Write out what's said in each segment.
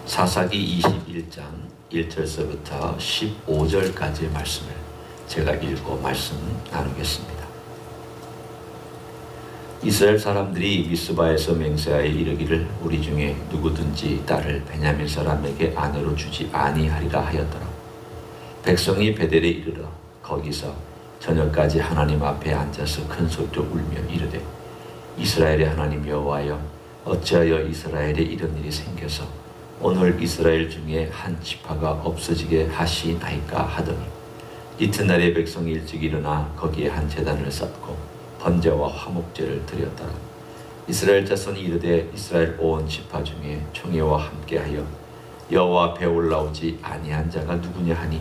사사기 21장 1절서부터 15절까지의 말씀을 제가 읽고 말씀 나누겠습니다. 이스라엘 사람들이 미스바에서 맹세하여 이르기를 우리 중에 누구든지 딸을 베냐민 사람에게 아내로 주지 아니하리라 하였더라. 백성이 베델에 이르러 거기서 저녁까지 하나님 앞에 앉아서 큰 소리로 울며 이르되 이스라엘의 하나님 여호와여 어찌하여 이스라엘에 이런 일이 생겨서 오늘 이스라엘 중에 한 지파가 없어지게 하시나이까 하더니 이튿날에 백성이 일찍 일어나 거기에 한 제단을 쌓고 번제와 화목제를 드렸더라. 이스라엘 자손이 이르되 이스라엘 온 지파 중에 총회와 함께하여 여호와 앞에 올라오지 아니한 자가 누구냐 하니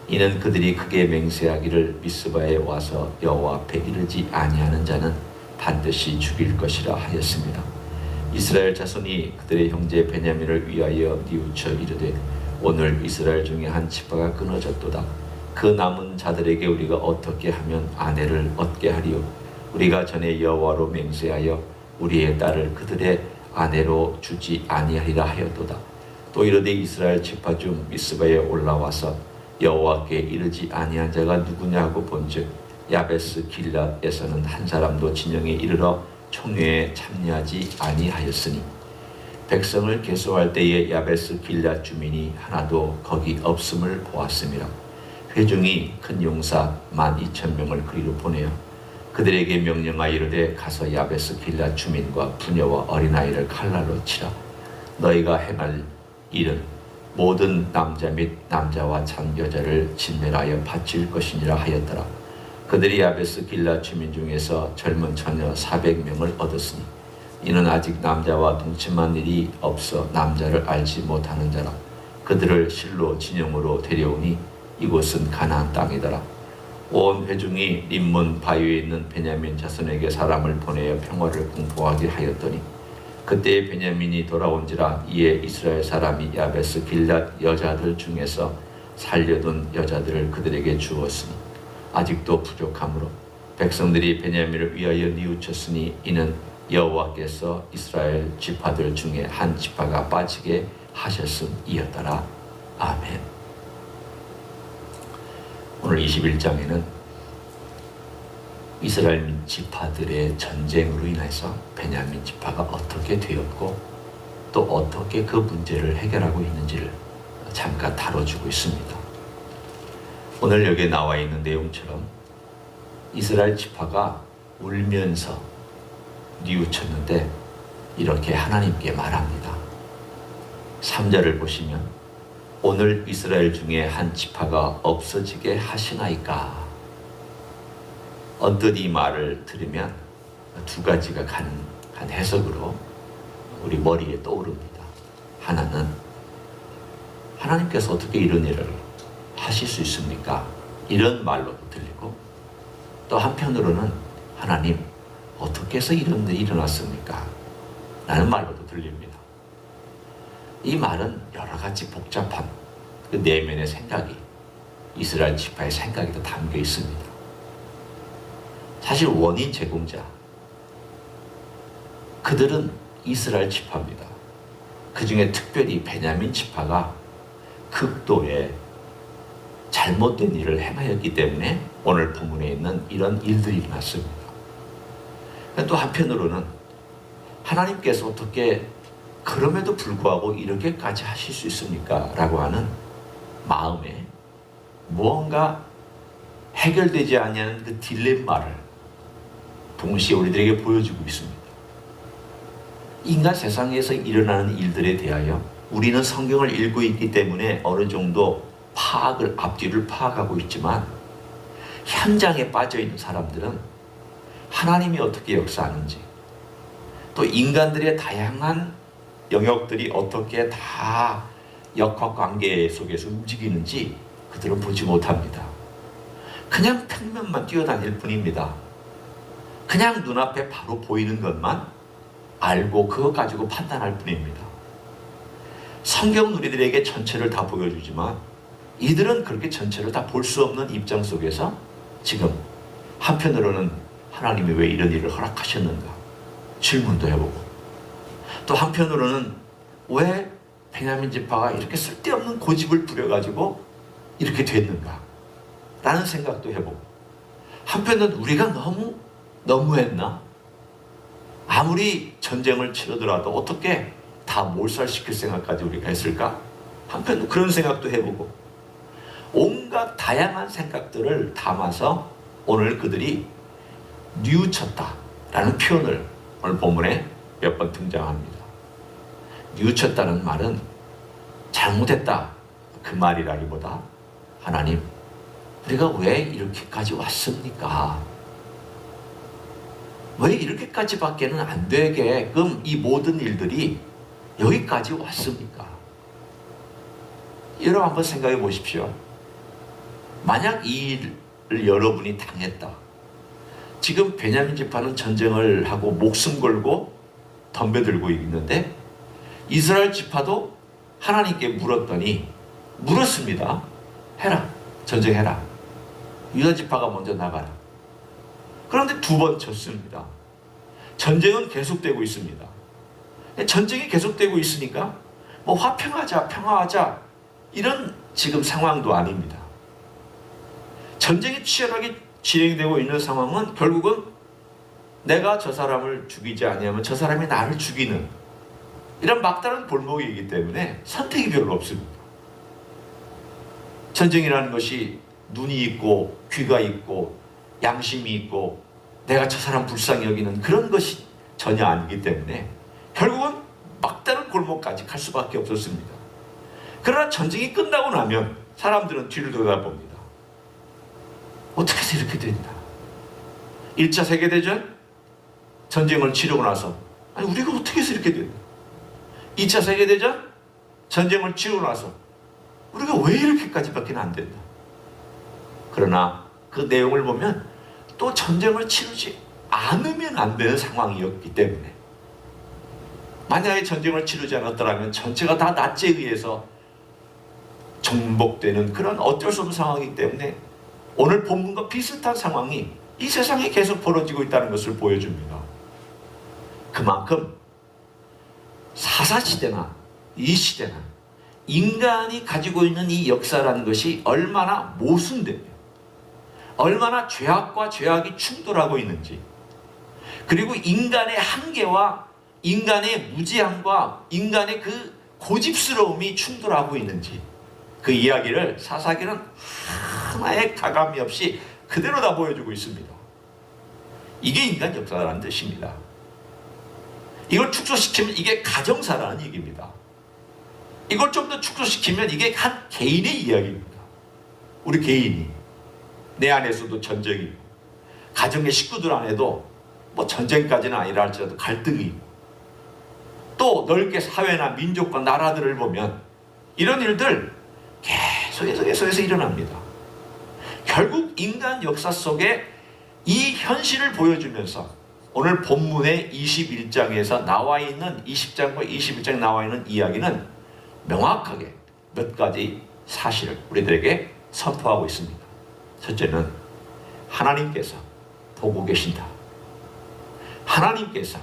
이는 그들이 크게 맹세하기를 미스바에 와서 여호와 앞에 이르지 아니하는 자는 반드시 죽일 것이라 하였습니다. 이스라엘 자손이 그들의 형제 베냐민을 위하여 뉘우쳐 이르되 오늘 이스라엘 중에 한 지파가 끊어졌도다. 그 남은 자들에게 우리가 어떻게 하면 아내를 얻게 하리요? 우리가 전에 여호와로 맹세하여 우리의 딸을 그들의 아내로 주지 아니하리라 하였도다. 또 이르되 이스라엘 지파 중 미스바에 올라와서 여호와께 이르지 아니한 자가 누구냐고 본즉 야베스 길랏에서는 한 사람도 진영에 이르러 총회에 참여하지 아니하였으니 백성을 계수할 때에 야베스 길랏 주민이 하나도 거기 없음을 보았음이라. 회중이 큰 용사 12,000명을 그리로 보내어 그들에게 명령하여 이르되 가서 야베스 길랏 주민과 부녀와 어린아이를 칼날로 치라. 너희가 행할 일은 모든 남자 및 남자와 장 여자를 진멸하여 바칠 것이니라 하였더라. 그들이 야베스 길랏 주민 중에서 젊은 처녀 400명을 얻었으니 이는 아직 남자와 동침한 일이 없어 남자를 알지 못하는 자라. 그들을 실로 진영으로 데려오니 이곳은 가나안 땅이더라. 온 회중이 림몬 바위에 있는 베냐민 자손에게 사람을 보내어 평화를 공포하게 하였더니 그때에 베냐민이 돌아온지라. 이에 이스라엘 사람이 야베스 길랏 여자들 중에서 살려둔 여자들을 그들에게 주었으니 아직도 부족하므로 백성들이 베냐민을 위하여 뉘우쳤으니 이는 여호와께서 이스라엘 지파들 중에 한 지파가 빠지게 하셨음이었더라. 아멘. 오늘 21장에는 이스라엘 지파들의 전쟁으로 인해서 베냐민 지파가 어떻게 되었고 또 어떻게 그 문제를 해결하고 있는지를 잠깐 다뤄주고 있습니다. 오늘 여기에 나와 있는 내용처럼 이스라엘 지파가 울면서 뉘우쳤는데 이렇게 하나님께 말합니다. 3절을 보시면 오늘 이스라엘 중에 한 지파가 없어지게 하시나이까. 언뜻 이 말을 들으면 두 가지가 가능한 해석으로 우리 머리에 떠오릅니다. 하나는 하나님께서 어떻게 이런 일을 하실 수 있습니까? 이런 말로도 들리고 또 한편으로는 하나님 어떻게 해서 이런 일이 일어났습니까? 라는 말로도 들립니다. 이 말은 여러 가지 복잡한 그 내면의 생각이 이스라엘 지파의 생각이 다 담겨 있습니다. 사실 원인 제공자 그들은 이스라엘 지파입니다. 그 중에 특별히 베냐민 지파가 극도의 잘못된 일을 행하였기 때문에 오늘 본문에 있는 이런 일들이 일어났습니다. 또 한편으로는 하나님께서 어떻게 그럼에도 불구하고 이렇게까지 하실 수 있습니까? 라고 하는 마음에 무언가 해결되지 않는 그 딜레마를 동시에 우리들에게 보여주고 있습니다. 인간 세상에서 일어나는 일들에 대하여 우리는 성경을 읽고 있기 때문에 어느 정도 앞뒤를 파악하고 있지만 현장에 빠져 있는 사람들은 하나님이 어떻게 역사하는지 또 인간들의 다양한 영역들이 어떻게 다 역학관계 속에서 움직이는지 그들은 보지 못합니다. 그냥 평면만 뛰어다닐 뿐입니다. 그냥 눈앞에 바로 보이는 것만 알고 그것 가지고 판단할 뿐입니다. 성경은 우리들에게 전체를 다 보여주지만 이들은 그렇게 전체를 다 볼 수 없는 입장 속에서 지금 한편으로는 하나님이 왜 이런 일을 허락하셨는가 질문도 해보고 또 한편으로는 왜 베냐민 지파가 이렇게 쓸데없는 고집을 부려가지고 이렇게 됐는가 라는 생각도 해보고, 한편은 우리가 너무했나? 아무리 전쟁을 치르더라도 어떻게 다 몰살시킬 생각까지 우리가 했을까? 한편은 그런 생각도 해보고, 온갖 다양한 생각들을 담아서 오늘 그들이 뉘우쳤다라는 표현을 오늘 본문에 몇 번 등장합니다. 뉘우쳤다는 말은 잘못했다 그 말이라기보다, 하나님, 우리가 왜 이렇게까지 왔습니까? 왜 이렇게까지밖에는 안 되게끔 이 모든 일들이 여기까지 왔습니까? 여러분 한번 생각해 보십시오. 만약 이 일을 여러분이 당했다. 지금 베냐민 지파는 전쟁을 하고 목숨 걸고 덤벼들고 있는데, 이스라엘 지파도 하나님께 물었습니다. 해라, 전쟁해라. 유다 지파가 먼저 나가라. 그런데 2번 졌습니다. 전쟁은 계속되고 있습니다. 전쟁이 계속되고 있으니까 뭐 화평하자, 평화하자 이런 지금 상황도 아닙니다. 전쟁이 치열하게 진행되고 있는 상황은 결국은 내가 저 사람을 죽이지 아니하면 저 사람이 나를 죽이는 이런 막다른 골목이기 때문에 선택이 별로 없습니다. 전쟁이라는 것이 눈이 있고 귀가 있고 양심이 있고 내가 저 사람 불쌍히 여기는 그런 것이 전혀 아니기 때문에 결국은 막다른 골목까지 갈 수밖에 없었습니다. 그러나 전쟁이 끝나고 나면 사람들은 뒤를 돌아봅니다. 어떻게 해서 이렇게 된다? 1차 세계대전 전쟁을 치르고 나서, 아니 우리가 어떻게 해서 이렇게 된다? 2차 세계대전 전쟁을 치르고 나서 우리가 왜 이렇게까지밖에 안 된다? 그러나 그 내용을 보면 또 전쟁을 치르지 않으면 안 되는 상황이었기 때문에, 만약에 전쟁을 치르지 않았더라면 전체가 다 낫제에 의해서 정복되는 그런 어쩔 수 없는 상황이기 때문에 오늘 본문과 비슷한 상황이 이 세상에 계속 벌어지고 있다는 것을 보여줍니다. 그만큼 사사시대나 이 시대나 인간이 가지고 있는 이 역사라는 것이 얼마나 모순되며 얼마나 죄악과 죄악이 충돌하고 있는지, 그리고 인간의 한계와 인간의 무지함과 인간의 그 고집스러움이 충돌하고 있는지, 그 이야기를 사사기는 하나의 가감이 없이 그대로 다 보여주고 있습니다. 이게 인간 역사라는 뜻입니다. 이걸 축소시키면 이게 가정사라는 얘기입니다. 이걸 좀 더 축소시키면 이게 한 개인의 이야기입니다. 우리 개인이 내 안에서도 전쟁이 있고, 가정의 식구들 안에도 뭐 전쟁까지는 아니라 할지라도 갈등이 있고, 또 넓게 사회나 민족과 나라들을 보면 이런 일들 계속해서 일어납니다. 결국 인간 역사 속에 이 현실을 보여주면서 오늘 본문의 21장에서 나와 있는 20장과 21장에 나와 있는 이야기는 명확하게 몇 가지 사실을 우리들에게 선포하고 있습니다. 첫째는 하나님께서 보고 계신다. 하나님께서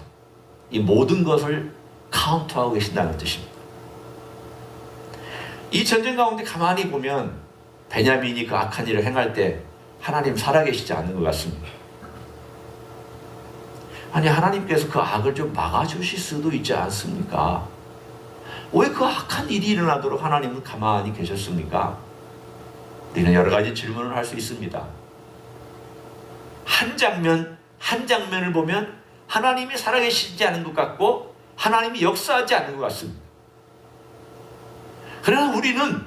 이 모든 것을 카운트하고 계신다는 뜻입니다. 이 전쟁 가운데 가만히 보면 베냐민이 그 악한 일을 행할 때 하나님 살아계시지 않는 것 같습니다. 아니 하나님께서 그 악을 좀 막아주실 수도 있지 않습니까? 왜 그 악한 일이 일어나도록 하나님은 가만히 계셨습니까? 우리는 여러 가지 질문을 할 수 있습니다. 한 장면을 보면 하나님이 살아계시지 않은 것 같고 하나님이 역사하지 않는 것 같습니다. 그러나 우리는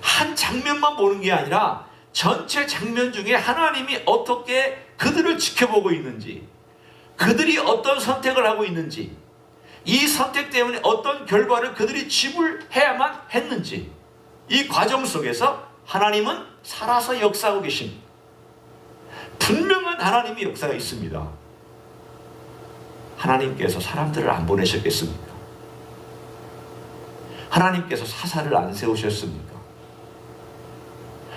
한 장면만 보는 게 아니라 전체 장면 중에 하나님이 어떻게 그들을 지켜보고 있는지, 그들이 어떤 선택을 하고 있는지, 이 선택 때문에 어떤 결과를 그들이 지불해야만 했는지, 이 과정 속에서 하나님은 살아서 역사하고 계십니다. 분명한 하나님의 역사가 있습니다. 하나님께서 사람들을 안 보내셨겠습니까? 하나님께서 사사를 안 세우셨습니까?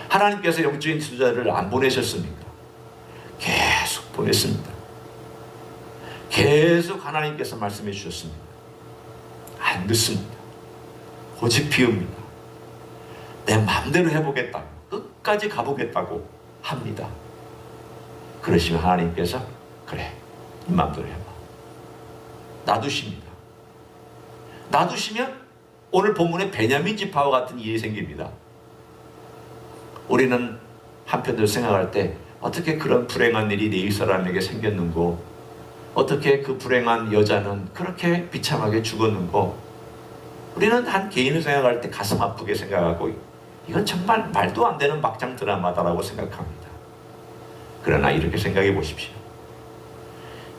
하나님께서 영적인 지도자를 안 보내셨습니까? 계속 보냈습니다. 계속 하나님께서 말씀해 주셨습니다. 안 듣습니다. 고집 피웁니다. 내 마음대로 해보겠다, 끝까지 가보겠다고 합니다. 그러시면 하나님께서 그래, 네 마음대로 해봐, 놔두십니다. 놔두시면 오늘 본문의 베냐민 지파와 같은 일이 생깁니다. 우리는 한편으로 생각할 때 어떻게 그런 불행한 일이 내 사람에게 생겼는고, 어떻게 그 불행한 여자는 그렇게 비참하게 죽었는고, 우리는 한 개인을 생각할 때 가슴 아프게 생각하고 이건 정말 말도 안 되는 막장 드라마다라고 생각합니다. 그러나 이렇게 생각해 보십시오.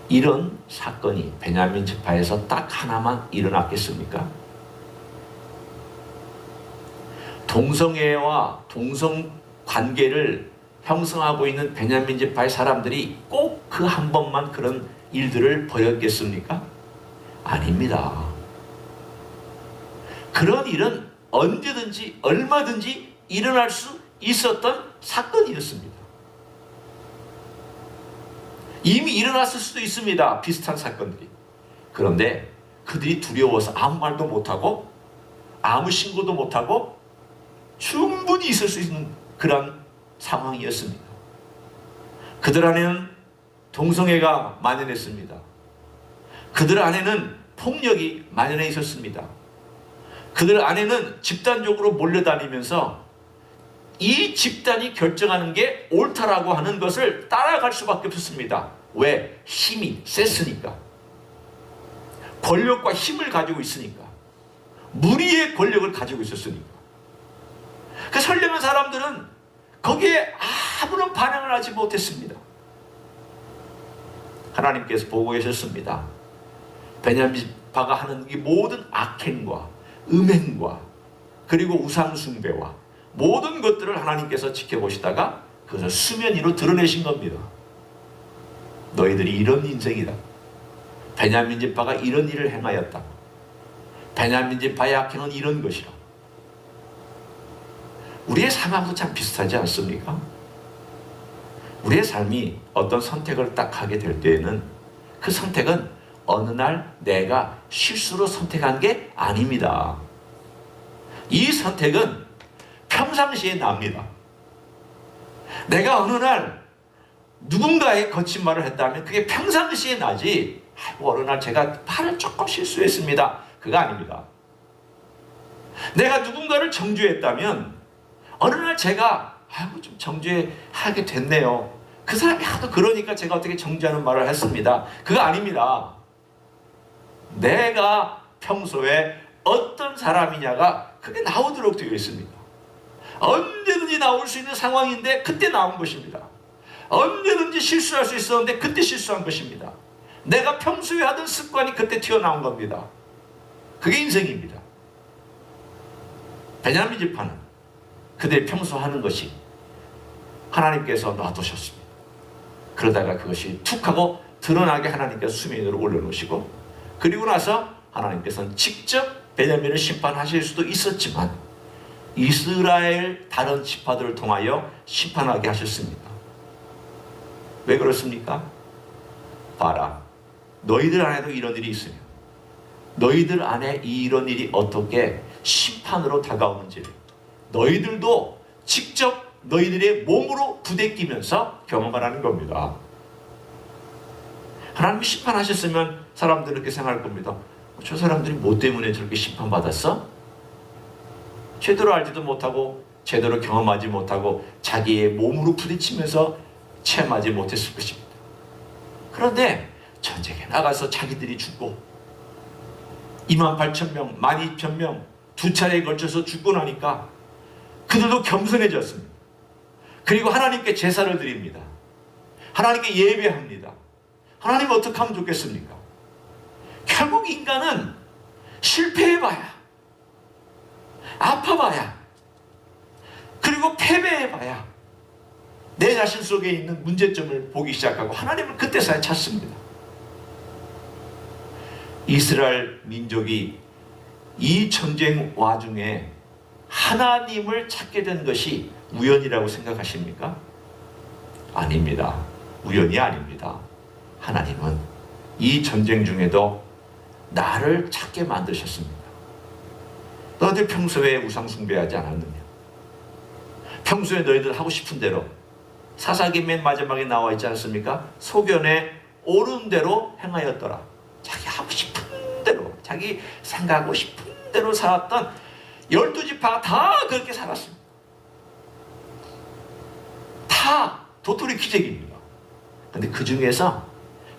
이런 사건이 베냐민 지파에서 딱 하나만 일어났겠습니까? 동성애와 동성 관계를 형성하고 있는 베냐민 지파의 사람들이 꼭 그 한 번만 그런 일들을 벌였겠습니까? 아닙니다. 그런 일은 언제든지 얼마든지 일어날 수 있었던 사건이었습니다. 이미 일어났을 수도 있습니다. 비슷한 사건들이. 그런데 그들이 두려워서 아무 말도 못하고 아무 신고도 못하고 충분히 있을 수 있는 그런 상황이었습니다. 그들 안에는 동성애가 만연했습니다. 그들 안에는 폭력이 만연해 있었습니다. 그들 안에는 집단적으로 몰려다니면서 이 집단이 결정하는 게 옳다라고 하는 것을 따라갈 수밖에 없었습니다. 왜? 힘이 셌으니까. 권력과 힘을 가지고 있으니까. 무리의 권력을 가지고 있었으니까. 그 선량한 사람들은 거기에 아무런 반응을 하지 못했습니다. 하나님께서 보고 계셨습니다. 베냐민 지파가 하는 이 모든 악행과 음행과 그리고 우상숭배와 모든 것들을 하나님께서 지켜보시다가 그것을 수면 위로 드러내신 겁니다. 너희들이 이런 인생이다. 베냐민 지파가 이런 일을 행하였다. 베냐민 지파의 악행은 이런 것이라. 우리의 삶하고도 참 비슷하지 않습니까? 우리의 삶이 어떤 선택을 딱 하게 될 때에는 그 선택은 어느 날 내가 실수로 선택한 게 아닙니다. 이 선택은 평상시에 납니다. 내가 어느 날 누군가의 거친 말을 했다면 그게 평상시에 나지, 어느 날 제가 말을 조금 실수했습니다, 그거 아닙니다. 내가 누군가를 정죄했다면 어느 날 제가 좀 정죄하게 됐네요, 그 사람이 하도 그러니까 제가 어떻게 정죄하는 말을 했습니다, 그거 아닙니다. 내가 평소에 어떤 사람이냐가 그게 나오도록 되어 있습니다. 언제든지 나올 수 있는 상황인데 그때 나온 것입니다. 언제든지 실수할 수 있었는데 그때 실수한 것입니다. 내가 평소에 하던 습관이 그때 튀어나온 겁니다. 그게 인생입니다. 베냐민 지파는 그들이 평소 하는 것이 하나님께서 놔두셨습니다. 그러다가 그것이 툭 하고 드러나게 하나님께서 수면 위로 올려놓으시고, 그리고 나서 하나님께서는 직접 베냐민을 심판하실 수도 있었지만 이스라엘 다른 지파들을 통하여 심판하게 하셨습니다. 왜 그렇습니까? 봐라, 너희들 안에도 이런 일이 있으며 너희들 안에 이런 일이 어떻게 심판으로 다가오는지 너희들도 직접 너희들의 몸으로 부대끼면서 경험하라는 겁니다. 하나님이 심판하셨으면 사람들은 이렇게 생각할 겁니다. 저 사람들이 뭐 때문에 저렇게 심판받았어? 제대로 알지도 못하고 제대로 경험하지 못하고 자기의 몸으로 부딪히면서 체험하지 못했을 것입니다. 그런데 전쟁에 나가서 자기들이 죽고 28,000명, 12,000명 두 차례에 걸쳐서 죽고 나니까 그들도 겸손해졌습니다. 그리고 하나님께 제사를 드립니다. 하나님께 예배합니다. 하나님 어떻게 하면 좋겠습니까? 결국 인간은 실패해봐야, 아파봐야, 그리고 패배해봐야 내 자신 속에 있는 문제점을 보기 시작하고 하나님을 그때서야 찾습니다. 이스라엘 민족이 이 전쟁 와중에 하나님을 찾게 된 것이 우연이라고 생각하십니까? 아닙니다. 우연이 아닙니다. 하나님은 이 전쟁 중에도 나를 찾게 만드셨습니다. 너희들 평소에 우상 숭배하지 않았느냐? 평소에 너희들 하고 싶은 대로, 사사기 맨 마지막에 나와 있지 않습니까? 소견에 옳은 대로 행하였더라. 자기 하고 싶은 대로, 자기 생각하고 싶은 대로 살았던 12지파가 다 그렇게 살았습니다. 다 도토리 기적입니다. 그런데 그 중에서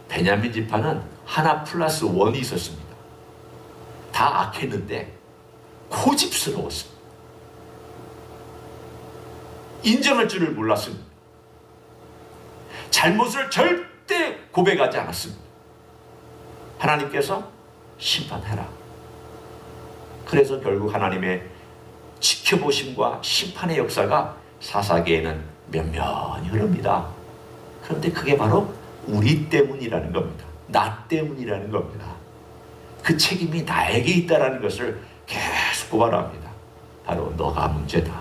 베냐민 지파는 하나 플러스 원이 있었습니다. 다 악했는데 고집스러웠습니다. 인정할 줄을 몰랐습니다. 잘못을 절대 고백하지 않았습니다. 하나님께서 심판해라. 그래서 결국 하나님의 지켜보심과 심판의 역사가 사사기에는 면면히 흐릅니다. 그런데 그게 바로 우리 때문이라는 겁니다. 나 때문이라는 겁니다. 그 책임이 나에게 있다는 것을 계속 고발합니다. 바로 너가 문제다.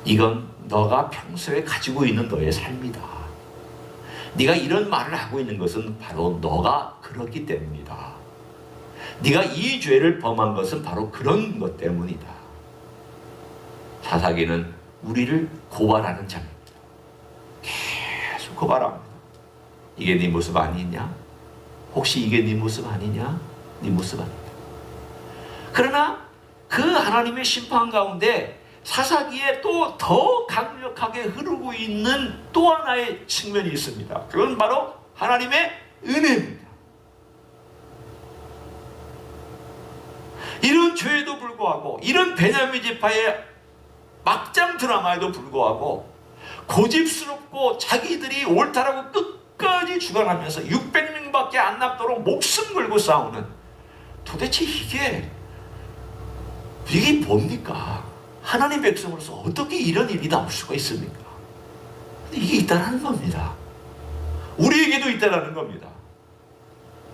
이건 너가 평소에 가지고 있는 너의 삶이다. 네가 이런 말을 하고 있는 것은 바로 너가 그렇기 때문이다. 네가 이 죄를 범한 것은 바로 그런 것 때문이다. 사사기는 우리를 고발하는 자입니다. 계속 고발합니다. 이게 네 모습 아니냐? 혹시 이게 네 모습 아니냐? 네 모습 아니다. 그러나 그 하나님의 심판 가운데 사사기에 또 더 강력하게 흐르고 있는 또 하나의 측면이 있습니다. 그건 바로 하나님의 은혜입니다. 이런 죄에도 불구하고, 이런 베냐민 지파의 막장 드라마에도 불구하고 고집스럽고 자기들이 옳다라고 끝까지 주관하면서 600명밖에 안 남도록 목숨 걸고 싸우는, 도대체 이게 뭡니까? 하나님 백성으로서 어떻게 이런 일이 나올 수가 있습니까? 이게 있다는 겁니다. 우리에게도 있다는 겁니다.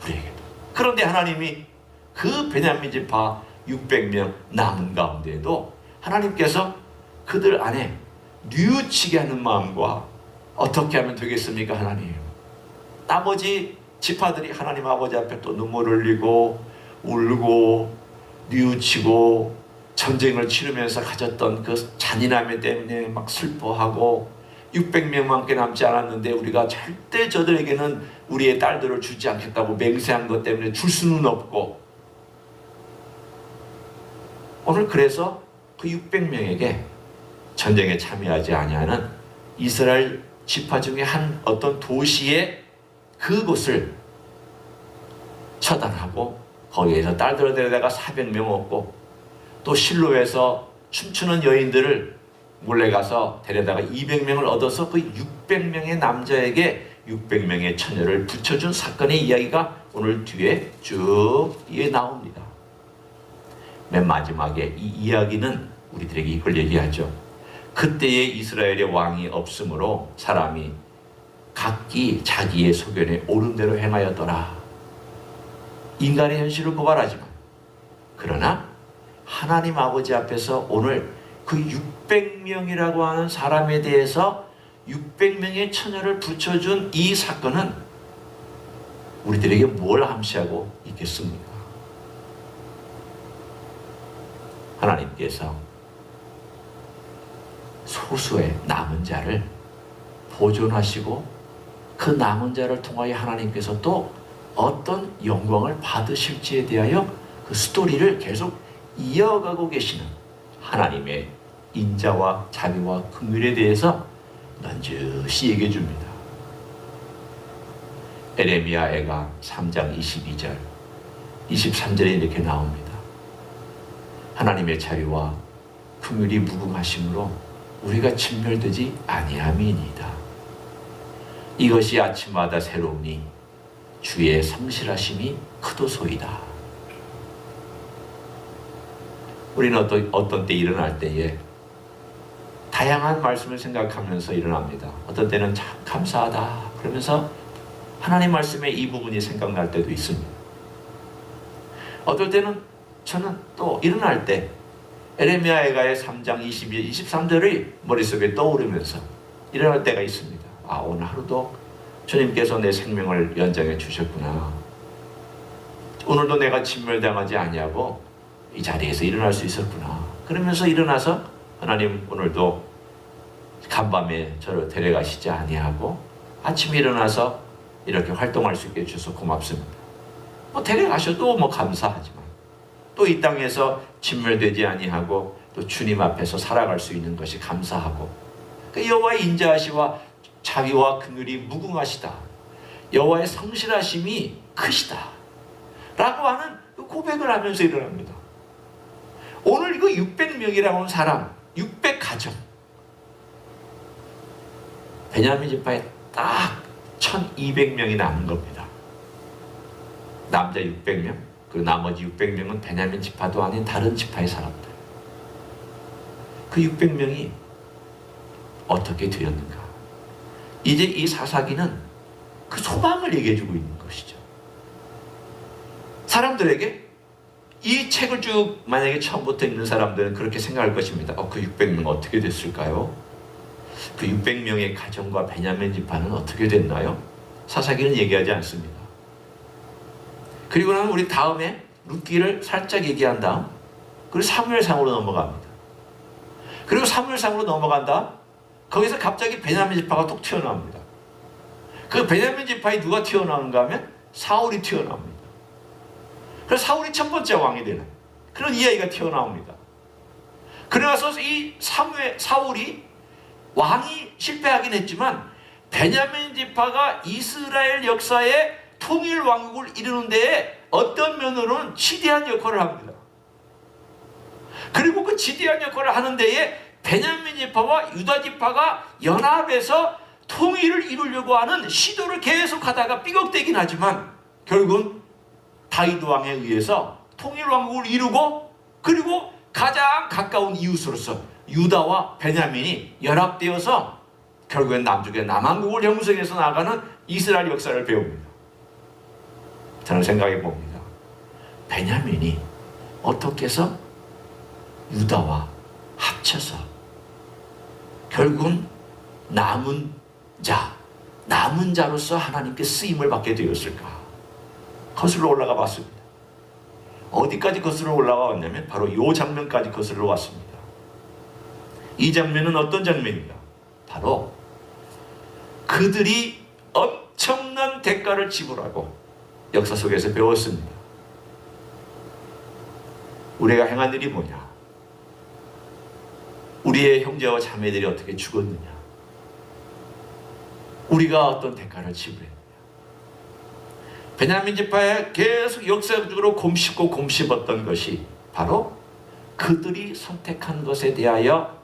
우리에게도. 그런데 하나님이 그 베냐민 지파 600명 남은 가운데에도 하나님께서 그들 안에 뉘우치게 하는 마음과, 어떻게 하면 되겠습니까? 하나님, 나머지 지파들이 하나님 아버지 앞에 또 눈물을 흘리고 울고 뉘우치고 전쟁을 치르면서 가졌던 그 잔인함 때문에 막 슬퍼하고, 600명밖에 남지 않았는데 우리가 절대 저들에게는 우리의 딸들을 주지 않겠다고 맹세한 것 때문에 줄 수는 없고, 오늘 그래서 그 600명에게 전쟁에 참여하지 아니하는 이스라엘 지파 중에 한 어떤 도시의 그곳을 처단하고 거기에서 딸들을 데려다가 400명 얻고, 또 실로에서 춤추는 여인들을 몰래 가서 데려다가 200명을 얻어서 그 600명의 남자에게 600명의 처녀를 붙여준 사건의 이야기가 오늘 뒤에 쭉 나옵니다. 맨 마지막에 이 이야기는 우리들에게 이걸 얘기하죠. 그때에 이스라엘의 왕이 없으므로 사람이 각기 자기의 소견에 옳은 대로 행하였더라. 인간의 현실을 고발하지만, 그러나 하나님 아버지 앞에서 오늘 그 600명이라고 하는 사람에 대해서 600명의 처녀를 붙여준 이 사건은 우리들에게 뭘 암시하고 있겠습니까? 하나님께서 소수의 남은 자를 보존하시고, 그 남은 자를 통하여 하나님께서 또 어떤 영광을 받으실지에 대하여 그 스토리를 계속 이어가고 계시는 하나님의 인자와 자비와 긍휼에 대해서 넌지시 얘기해 줍니다. 에레미야애가 3장 22절 23절에 이렇게 나옵니다. 하나님의 자비와 긍휼이 무궁하심으로 우리가 진멸되지 아니함이니이다. 이것이 아침마다 새로우니 주의 성실하심이 크도소이다. 우리는 어떤 때 일어날 때에 다양한 말씀을 생각하면서 일어납니다. 어떤 때는 참 감사하다 그러면서 하나님 말씀의 이 부분이 생각날 때도 있습니다. 어떨 때는 저는 또 일어날 때 에레미야의 3장 22, 23절이 머릿속에 떠오르면서 일어날 때가 있습니다. 아, 오늘 하루도 주님께서 내 생명을 연장해 주셨구나. 오늘도 내가 진멸당하지 아니하고 이 자리에서 일어날 수 있었구나. 그러면서 일어나서 하나님 오늘도 간밤에 저를 데려가시지 아니하고 아침에 일어나서 이렇게 활동할 수 있게 해주셔서 고맙습니다. 데려가셔도 감사하지만 또 이 땅에서 진멸되지 아니하고 또 주님 앞에서 살아갈 수 있는 것이 감사하고 여호와의 인자하시와 자비와 긍휼이 무궁하시다. 여호와의 성실하심이 크시다. 라고 하는 고백을 하면서 일어납니다. 오늘 이거 600명이라고 하는 사람, 600가정. 베냐민 지파에 딱 1200명이 남은 겁니다. 남자 600명, 그리고 나머지 600명은 베냐민 지파도 아닌 다른 지파의 사람들. 그 600명이 어떻게 되었는가? 이제 이 사사기는 그 소망을 얘기해주고 있는 것이죠. 사람들에게 이 책을 쭉 만약에 처음부터 읽는 사람들은 그렇게 생각할 것입니다. 그 600명 어떻게 됐을까요? 그 600명의 가정과 베냐민 지파는 어떻게 됐나요? 사사기는 얘기하지 않습니다. 그리고 나면 우리 다음에 룻기를 살짝 얘기한 다음 그리고 사무엘상으로 넘어갑니다. 그리고 사무엘상으로 넘어간다. 거기서 갑자기 베냐민 지파가 톡 튀어나옵니다. 그 베냐민 지파에 누가 튀어나오는가 하면 사울이 튀어나옵니다. 그래서 사울이 첫 번째 왕이 되는 그런 이야기가 튀어나옵니다. 그래서 이 사울이 왕이 실패하긴 했지만 베냐민 지파가 이스라엘 역사에 통일 왕국을 이루는 데에 어떤 면으로는 지대한 역할을 합니다. 그리고 그 지대한 역할을 하는 데에 베냐민 지파와 유다 지파가 연합해서 통일을 이루려고 하는 시도를 계속하다가 삐걱대긴 하지만 결국은 다윗 왕에 의해서 통일 왕국을 이루고 그리고 가장 가까운 이웃으로서 유다와 베냐민이 연합되어서 결국엔 남쪽의 남한국을 형성해서 나가는 이스라엘 역사를 배웁니다. 저는 생각해 봅니다. 베냐민이 어떻게 해서 유다와 합쳐서 결국은 남은 자로서 하나님께 쓰임을 받게 되었을까? 거슬러 올라가 봤습니다. 어디까지 거슬러 올라가 왔냐면 바로 이 장면까지 거슬러 왔습니다. 이 장면은 어떤 장면인가? 바로 그들이 엄청난 대가를 지불하고 역사 속에서 배웠습니다. 우리가 행한 일이 뭐냐? 우리의 형제와 자매들이 어떻게 죽었느냐? 우리가 어떤 대가를 지불했느냐? 베냐민 지파에 계속 역사적으로 곰씹었던 것이 바로 그들이 선택한 것에 대하여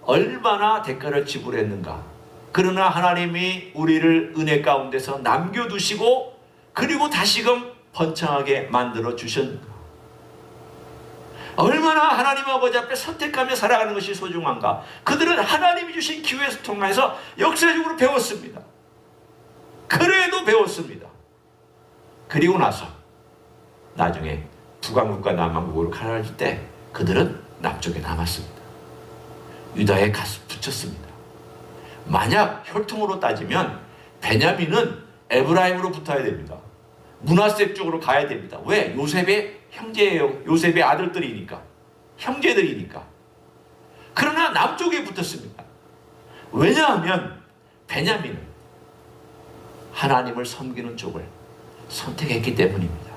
얼마나 대가를 지불했는가. 그러나 하나님이 우리를 은혜 가운데서 남겨두시고 그리고 다시금 번창하게 만들어 주셨는가. 얼마나 하나님 아버지 앞에 선택하며 살아가는 것이 소중한가. 그들은 하나님이 주신 기회를 통해서 역사적으로 배웠습니다. 그래도 배웠습니다. 그리고 나서 나중에 북왕국과 남왕국으로 갈라질 때 그들은 남쪽에 남았습니다. 유다에 가서 붙였습니다. 만약 혈통으로 따지면 베냐민은 에브라임으로 붙어야 됩니다. 므낫세 쪽으로 가야 됩니다. 왜? 요셉의 형제예요. 요셉의 아들들이니까. 형제들이니까. 그러나 남쪽에 붙었습니다. 왜냐하면 베냐민은 하나님을 섬기는 쪽을 선택했기 때문입니다.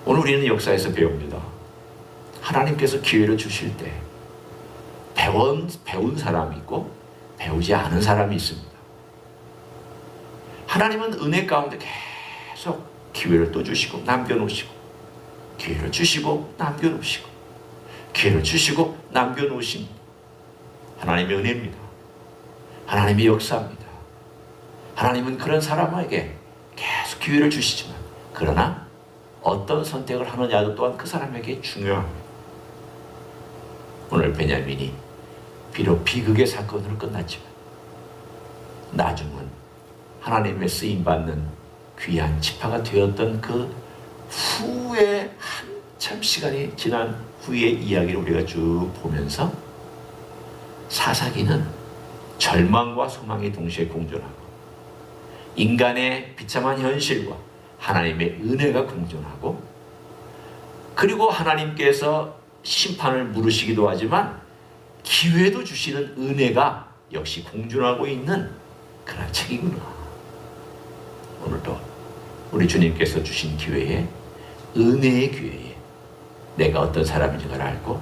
오늘 우리는 역사에서 배웁니다. 하나님께서 기회를 주실 때 배운 사람이 있고 배우지 않은 사람이 있습니다. 하나님은 은혜 가운데 계속 기회를 또 주시고 남겨놓으시고 기회를 주시고 남겨놓으시고 기회를 주시고 남겨놓으신 하나님의 은혜입니다. 하나님의 역사입니다. 하나님은 그런 사람에게 계속 기회를 주시지만 그러나 어떤 선택을 하느냐도 또한 그 사람에게 중요합니다. 오늘 베냐민이 비록 비극의 사건으로 끝났지만 나중은 하나님의 쓰임받는 귀한 지파가 되었던 그 후에 한참 시간이 지난 후의 이야기를 우리가 쭉 보면서 사사기는 절망과 소망이 동시에 공존하고 인간의 비참한 현실과 하나님의 은혜가 공존하고 그리고 하나님께서 심판을 물으시기도 하지만 기회도 주시는 은혜가 역시 공존하고 있는 그런 책이구나. 오늘도 우리 주님께서 주신 기회에, 은혜의 기회에 내가 어떤 사람인지를 알고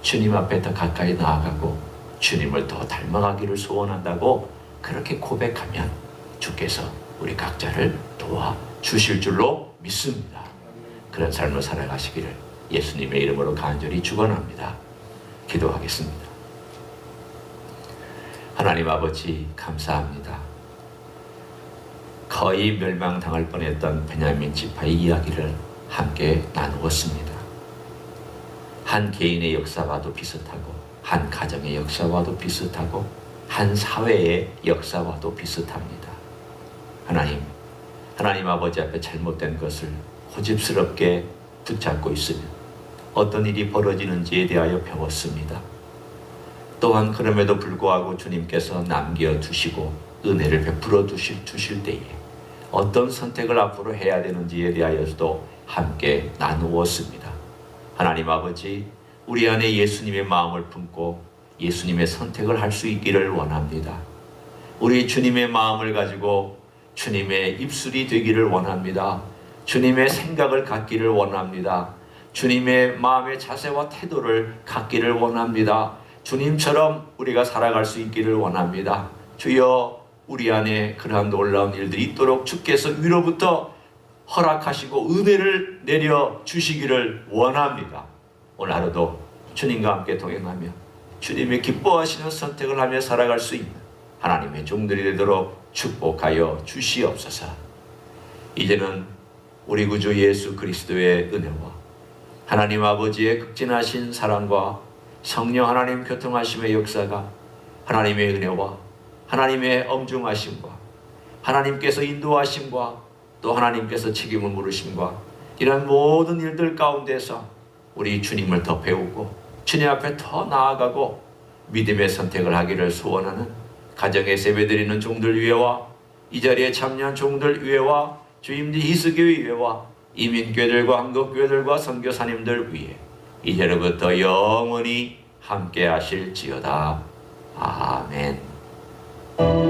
주님 앞에 더 가까이 나아가고 주님을 더 닮아가기를 소원한다고 그렇게 고백하면 주께서 우리 각자를 도와주실 줄로 믿습니다. 그런 삶을 살아가시기를 예수님의 이름으로 간절히 축원합니다. 기도하겠습니다. 하나님 아버지, 감사합니다. 거의 멸망당할 뻔했던 베냐민 지파의 이야기를 함께 나누었습니다. 한 개인의 역사와도 비슷하고 한 가정의 역사와도 비슷하고 한 사회의 역사와도 비슷합니다. 하나님 아버지 앞에 잘못된 것을 고집스럽게 붙잡고 있으면 어떤 일이 벌어지는지에 대하여 배웠습니다. 또한 그럼에도 불구하고 주님께서 남겨두시고 은혜를 베풀어 주실 때에 어떤 선택을 앞으로 해야 되는지에 대하여서도 함께 나누었습니다. 하나님 아버지, 우리 안에 예수님의 마음을 품고 예수님의 선택을 할 수 있기를 원합니다. 우리 주님의 마음을 가지고 주님의 입술이 되기를 원합니다. 주님의 생각을 갖기를 원합니다. 주님의 마음의 자세와 태도를 갖기를 원합니다. 주님처럼 우리가 살아갈 수 있기를 원합니다. 주여, 우리 안에 그러한 놀라운 일들이 있도록 주께서 위로부터 허락하시고 은혜를 내려 주시기를 원합니다. 오늘 하루도 주님과 함께 동행하며 주님의 기뻐하시는 선택을 하며 살아갈 수 있는 하나님의 종들이 되도록 축복하여 주시옵소서. 이제는 우리 구주 예수 그리스도의 은혜와 하나님 아버지의 극진하신 사랑과 성령 하나님 교통하심의 역사가 하나님의 은혜와 하나님의 엄중하심과 하나님께서 인도하심과 또 하나님께서 책임을 물으심과 이런 모든 일들 가운데서 우리 주님을 더 배우고 주님 앞에 더 나아가고 믿음의 선택을 하기를 소원하는 가정에 세배드리는 종들 위에와 이 자리에 참여한 종들 위에와 주임지 희스교회 위에와 이민교회들과 한국교회들과 선교사님들 위에 이제로부터 영원히 함께 하실지어다. 아멘.